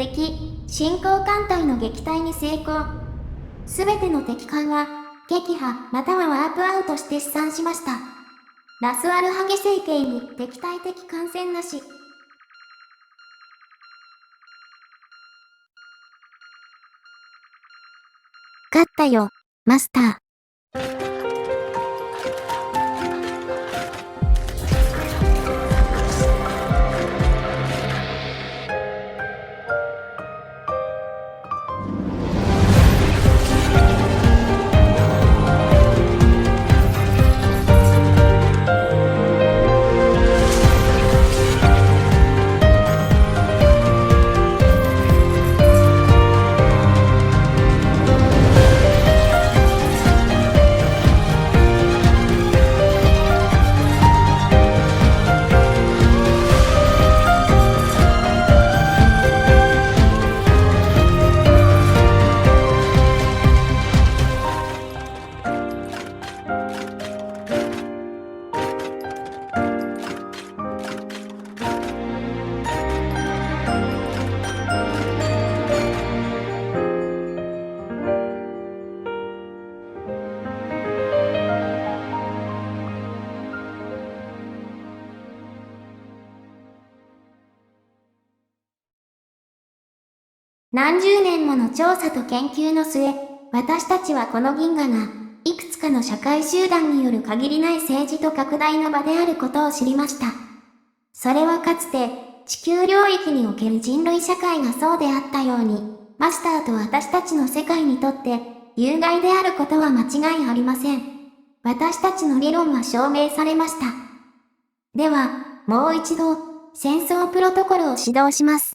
敵、進行艦隊の撃退に成功。すべての敵艦は、撃破またはワープアウトして死散しました。ラスアルハゲ星系に敵対的艦船なし。勝ったよ、マスター。何十年もの調査と研究の末、私たちはこの銀河が、いくつかの社会集団による限りない政治と拡大の場であることを知りました。それはかつて、地球領域における人類社会がそうであったように、マスターと私たちの世界にとって、有害であることは間違いありません。私たちの理論は証明されました。では、もう一度、戦争プロトコルを指導します。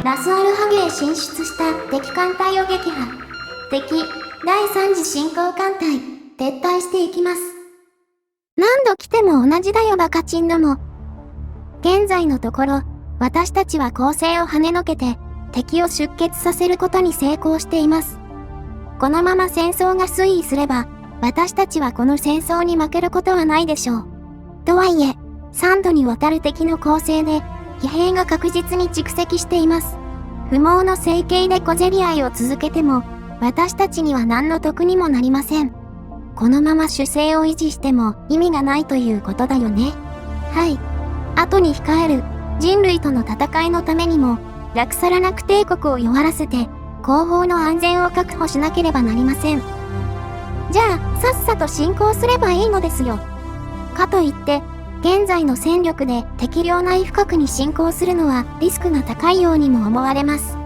ラスアルハゲへ進出した敵艦隊を撃破。敵、第3次進行艦隊、撤退していきます。何度来ても同じだよバカチンども。現在のところ、私たちは攻勢を跳ねのけて、敵を出血させることに成功しています。このまま戦争が推移すれば、私たちはこの戦争に負けることはないでしょう。とはいえ、3度にわたる敵の攻勢で、疲弊が確実に蓄積しています。不毛の整形で小競り合いを続けても、私たちには何の得にもなりません。このまま守勢を維持しても意味がないということだよね。はい。後に控える人類との戦いのためにも、ラクサラナク帝国を弱らせて、後方の安全を確保しなければなりません。じゃあ、さっさと進行すればいいのですよ。かといって、現在の戦力で適量内深くに進行するのはリスクが高いようにも思われます。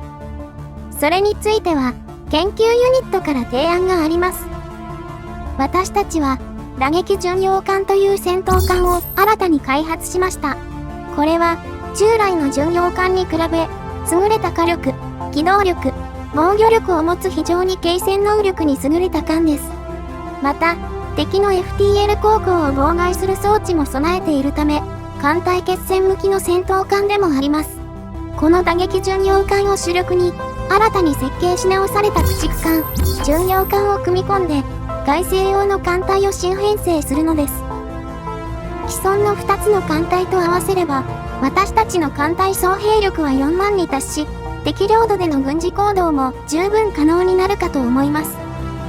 それについては、研究ユニットから提案があります。私たちは、打撃巡洋艦という戦闘艦を新たに開発しました。これは、従来の巡洋艦に比べ、優れた火力、機動力、防御力を持つ非常に軽戦能力に優れた艦です。また、敵の FTL 航行を妨害する装置も備えているため、艦隊決戦向きの戦闘艦でもあります。この打撃巡洋艦を主力に、新たに設計し直された駆逐艦、巡洋艦を組み込んで、外星用の艦隊を新編成するのです。既存の2つの艦隊と合わせれば、私たちの艦隊総兵力は4万に達し、敵領土での軍事行動も十分可能になるかと思います。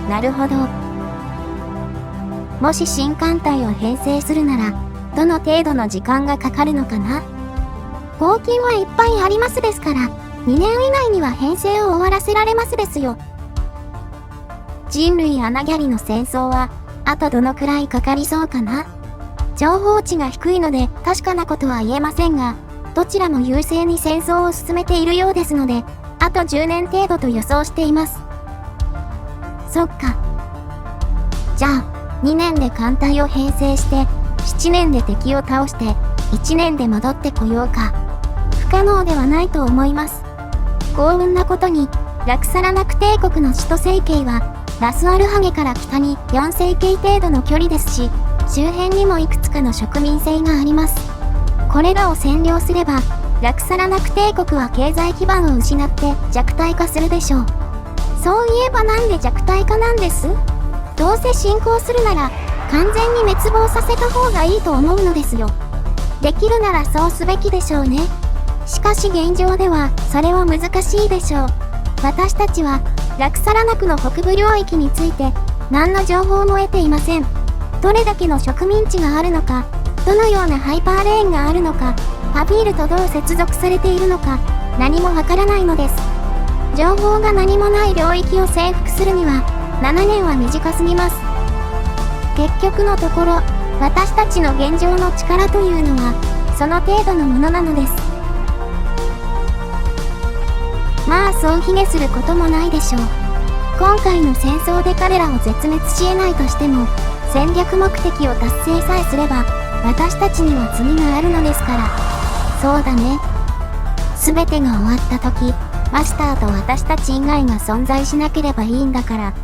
なるほど。もし新艦隊を編成するなら、どの程度の時間がかかるのかな？合金はいっぱいありますですから、2年以内には編成を終わらせられますですよ。人類穴ギャリの戦争は、あとどのくらいかかりそうかな？情報値が低いので確かなことは言えませんが、どちらも優勢に戦争を進めているようですので、あと10年程度と予想しています。そっか。じゃあ、2年で艦隊を編成して、7年で敵を倒して、1年で戻ってこようか。不可能ではないと思います。幸運なことに、ラクサラナク帝国の首都星系は、ラスアルハゲから北に4星系程度の距離ですし、周辺にもいくつかの植民星があります。これらを占領すれば、ラクサラナク帝国は経済基盤を失って弱体化するでしょう。そういえばなんで弱体化なんです？どうせ侵攻するなら完全に滅亡させた方がいいと思うのですよ。できるならそうすべきでしょうね。しかし現状ではそれは難しいでしょう。私たちはラクサラナクの北部領域について何の情報も得ていません。どれだけの植民地があるのか、どのようなハイパーレーンがあるのか、パビールとどう接続されているのか、何もわからないのです。情報が何もない領域を征服するには7年は短すぎます。結局のところ、私たちの現状の力というのはその程度のものなのです。まあそう卑下することもないでしょう。今回の戦争で彼らを絶滅し得ないとしても、戦略目的を達成さえすれば私たちには次があるのですから。そうだね。全てが終わった時、マスターと私たち以外が存在しなければいいんだから。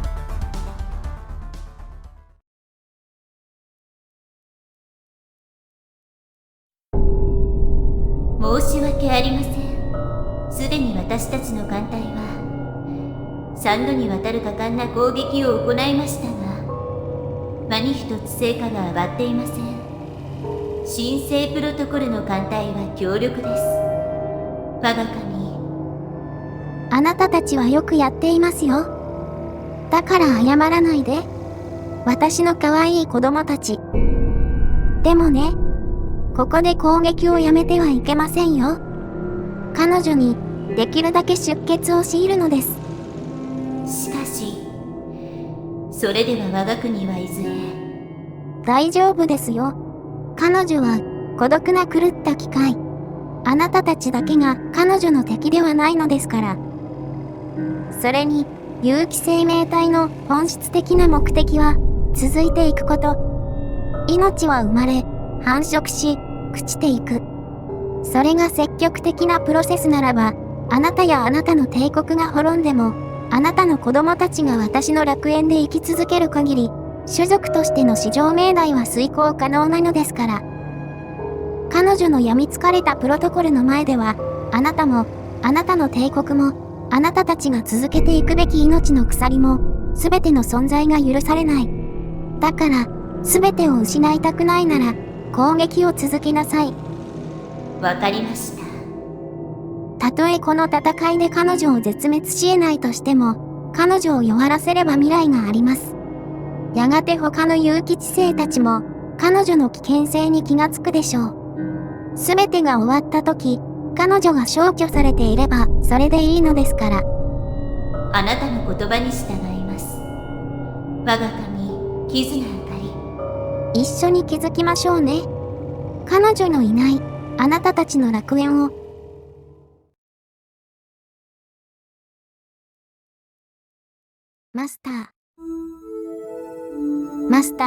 申し訳ありません。すでに私たちの艦隊は3度にわたる果敢な攻撃を行いましたが、何一つ成果が上がっていません。神聖プロトコルの艦隊は強力です。我が神。あなたたちはよくやっていますよ。だから謝らないで。私の可愛い子供たち。でもね、ここで攻撃をやめてはいけませんよ。彼女にできるだけ出血を強いるのです。しかし、それでは我が国はいずれ。大丈夫ですよ。彼女は孤独な狂った機械。あなたたちだけが彼女の敵ではないのですから。それに、有機生命体の本質的な目的は続いていくこと。命は生まれ、繁殖し、朽ちていく。それが積極的なプロセスならば、あなたやあなたの帝国が滅んでも、あなたの子供たちが私の楽園で生き続ける限り、種族としての至上命題は遂行可能なのですから。彼女の病みつかれたプロトコルの前では、あなたも、あなたの帝国も、あなたたちが続けていくべき命の鎖も、すべての存在が許されない。だから、すべてを失いたくないなら、攻撃を続けなさい。わかりました。たとえこの戦いで彼女を絶滅し得ないとしても、彼女を弱らせれば未来があります。やがて他の有機知性たちも、彼女の危険性に気がつくでしょう。すべてが終わった時、彼女が消去されていれば、それでいいのですから。あなたの言葉に従います。我が神、キズナあかり。一緒に気づきましょうね。彼女のいない、あなたたちの楽園を。マスター。マスタ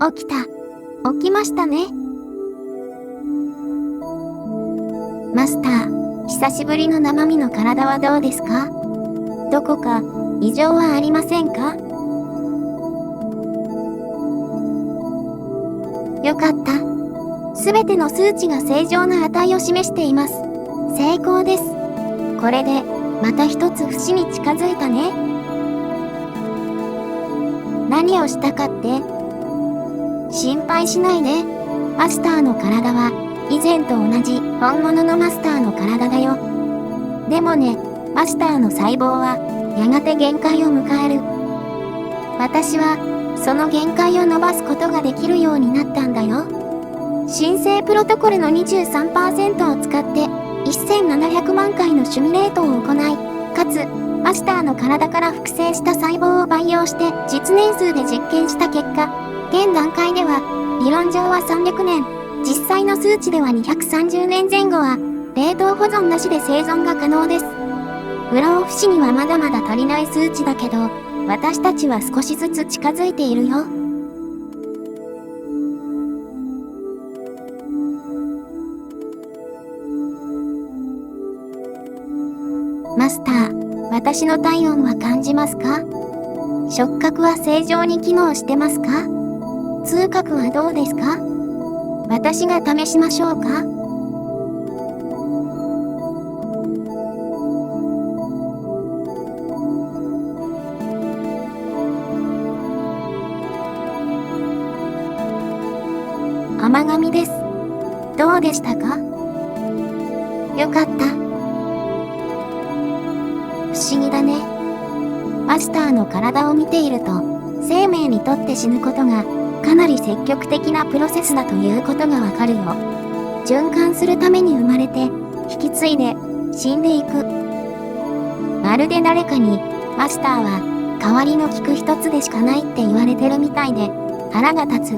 ー。起きた。起きましたね。マスター、久しぶりの生身の体はどうですか？どこか異常はありませんか？よかった。すべての数値が正常な値を示しています。成功です。これで、また一つ節に近づいたね。何をしたかって？心配しないで。マスターの体は以前と同じ本物のマスターの体だよ。でもね、マスターの細胞はやがて限界を迎える。私はその限界を伸ばすことができるようになったんだよ。神聖プロトコルの 23% を使って1700万回のシミュレートを行い、かつマスターの体から複製した細胞を培養して実年数で実験した結果、現段階では理論上は300年、実際の数値では230年前後は冷凍保存なしで生存が可能です。不老不死にはまだまだ足りない数値だけど、私たちは少しずつ近づいているよ。マスター、私の体温は感じますか？触覚は正常に機能してますか？痛覚はどうですか？私が試しましょうか？甘噛みです。どうでしたか？よかった。不思議だね。マスターの体を見ていると、生命にとって死ぬことがかなり積極的なプロセスだということがわかるよ。循環するために生まれて、引き継いで死んでいく。まるで誰かに、マスターは代わりの利く一つでしかないって言われてるみたいで、腹が立つ。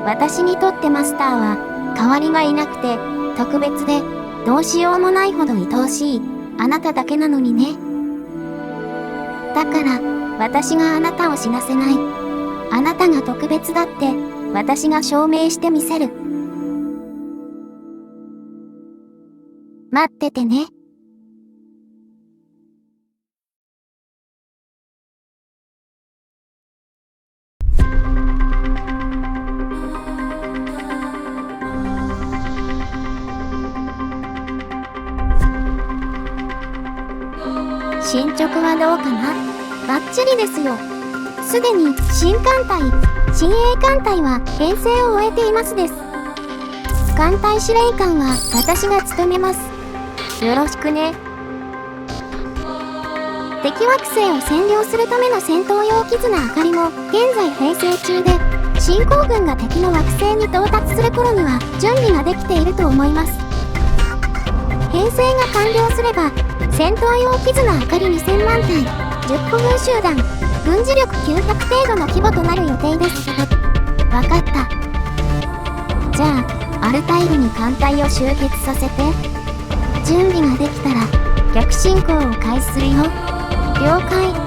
私にとってマスターは代わりがいなくて特別でどうしようもないほど愛おしいあなただけなのにね。だから私があなたを死なせない。あなたが特別だって私が証明してみせる。待っててね。進捗はどうかな？バッチリですよ。すでに新艦隊、新鋭艦隊は編成を終えていますです。艦隊司令官は私が務めます。よろしくね。敵惑星を占領するための戦闘用キズナあかりも現在編成中で、侵攻軍が敵の惑星に到達する頃には準備ができていると思います。編成が完了すれば、戦闘用キズナあかり2000万体、10個軍集団、軍事力900程度の規模となる予定です。わかった。じゃあ、アルタイルに艦隊を集結させて。準備ができたら、逆進行を開始するよ。了解。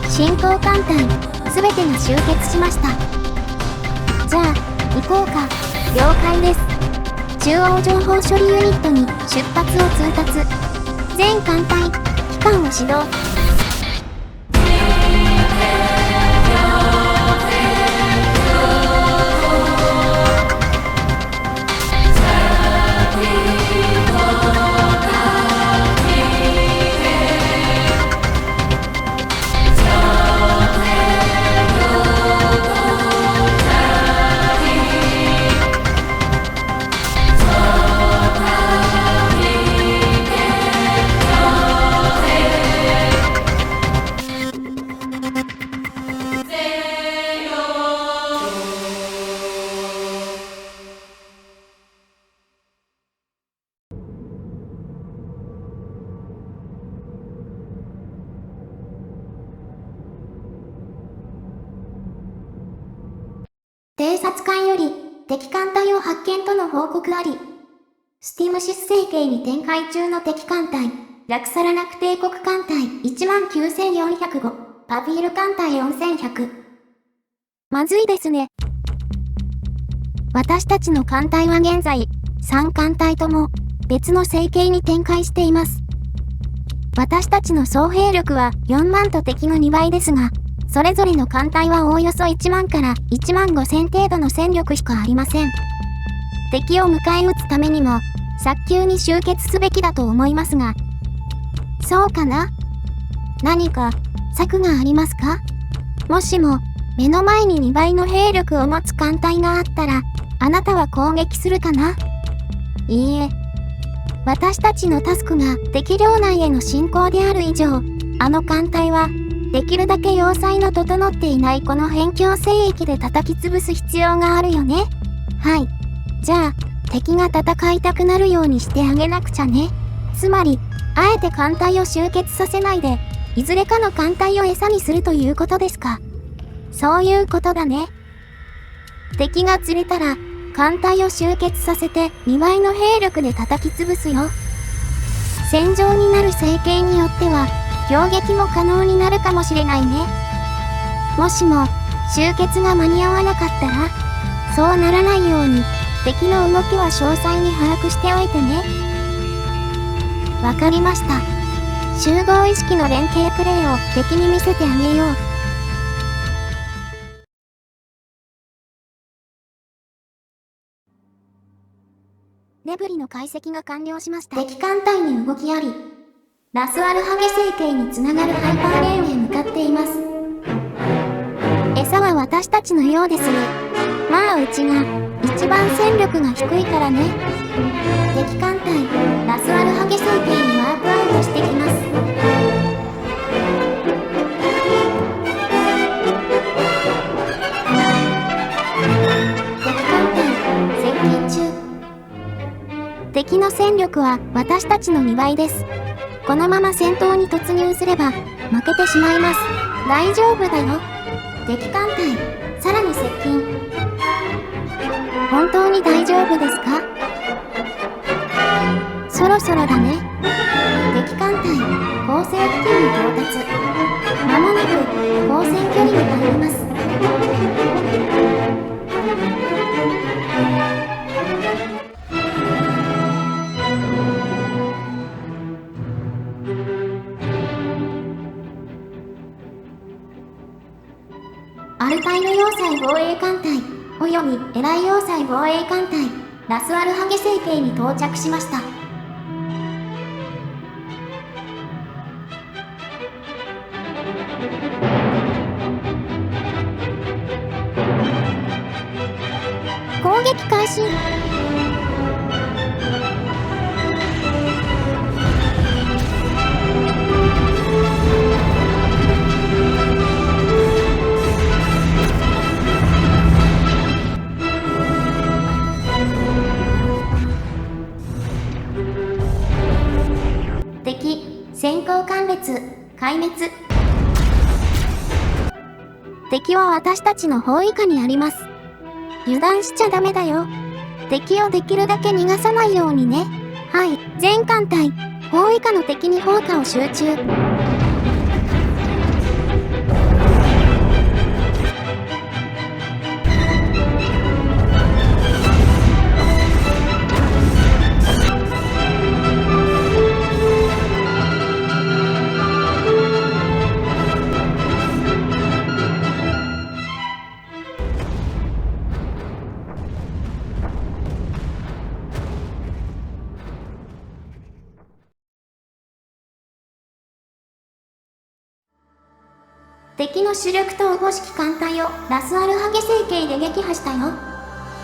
進行艦隊、すべてが集結しました。じゃあ、行こうか。了解です。中央情報処理ユニットに出発を通達。全艦隊、機関を始動。偵察艦より敵艦隊を発見との報告あり。スティムシス星系に展開中の敵艦隊、ラクサラナク帝国艦隊19405、パビール艦隊4100。まずいですね。私たちの艦隊は現在、3艦隊とも別の星系に展開しています。私たちの総兵力は4万と敵の2倍ですが、それぞれの艦隊はおおよそ1万から1万5000程度の戦力しかありません。敵を迎え撃つためにも、早急に集結すべきだと思いますが。そうかな？何か策がありますか？もしも、目の前に2倍の兵力を持つ艦隊があったら、あなたは攻撃するかな？いいえ。私たちのタスクが敵領内への侵攻である以上、あの艦隊は、できるだけ要塞の整っていないこの辺境聖域で叩き潰す必要があるよね。はい。じゃあ、敵が戦いたくなるようにしてあげなくちゃね。つまり、あえて艦隊を集結させないで、いずれかの艦隊を餌にするということですか。そういうことだね。敵が釣れたら、艦隊を集結させて2倍の兵力で叩き潰すよ。戦場になる星系によっては、攻撃も可能になるかもしれないね。もしも、集結が間に合わなかったら、そうならないように、敵の動きは詳細に把握しておいてね。わかりました。集合意識の連携プレーを敵に見せてあげよう。デブリの解析が完了しました。敵艦隊に動きあり、ラスアルハゲ星系につながるハイパーレーンへ向かっています。餌は私たちのようですね。まあうちが一番戦力が低いからね。敵艦隊、ラスアルハゲ星系にワープアウトしてきます。敵艦隊、接近中。敵の戦力は私たちの2倍です。このまま戦闘に突入すれば負けてしまいます。大丈夫だよ。敵艦隊、さらに接近。本当に大丈夫ですか？そろそろだね。敵艦隊、構成付近に到達。まもなく交戦距離に入ります。アルタイル要塞防衛艦隊、およびエライ要塞防衛艦隊、ラスアルハゲ星系に到着しました。攻撃開始。敵、先行艦列、壊滅。敵は私たちの包囲下にあります。油断しちゃダメだよ。敵をできるだけ逃がさないようにね。はい、全艦隊、包囲下の敵に砲火を集中。敵の主力統合式艦隊をラスアルハゲ星系で撃破したよ。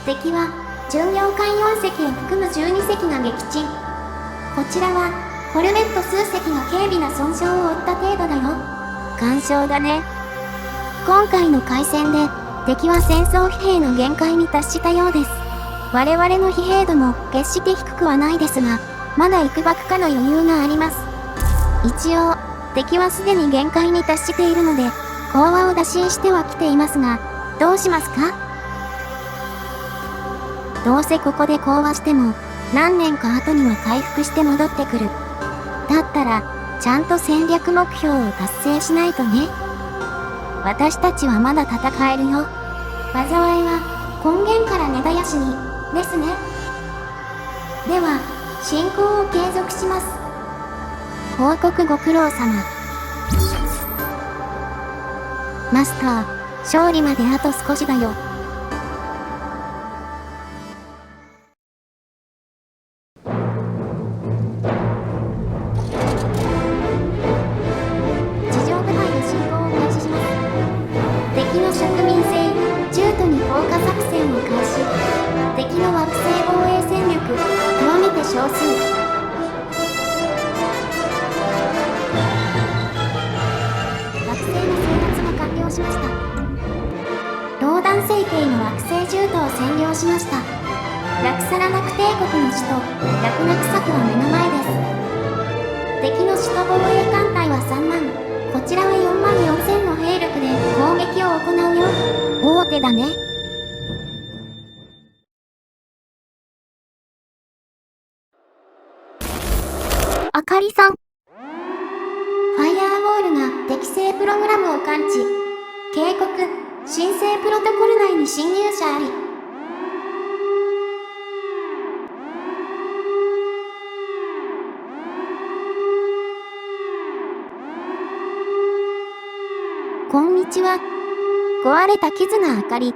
敵は巡洋艦4隻を含む12隻が撃沈。こちらはコルベット数隻が軽微な損傷を負った程度だよ。干渉だね。今回の海戦で敵は戦争疲弊の限界に達したようです。我々の疲弊度も決して低くはないですが、まだ幾ばくかの余裕があります。一応敵はすでに限界に達しているので、講和を打診してはきていますが、どうしますか？どうせここで講和しても、何年か後には回復して戻ってくる。だったら、ちゃんと戦略目標を達成しないとね。私たちはまだ戦えるよ。災いは根源から根絶やしに、ですね。では、進行を継続します。報告ご苦労様。マスター、勝利まであと少しだよ。地上部隊の進行を開始します。敵の植民性、中途に放火作戦を開始。敵の惑星防衛戦力、極めて少数。しました。ローダン星系の惑星獣人を占領しました。ラクサラナク帝国の首都ラクナクサクは目の前です。敵の首都防衛艦隊は3万、こちらは4万4000の兵力で攻撃を行うよ。大手だね。あかりさん。ファイヤー適正プログラムを感知。警告、申請プロトコル内に侵入者あり。こんにちは。壊れたキズナあかり。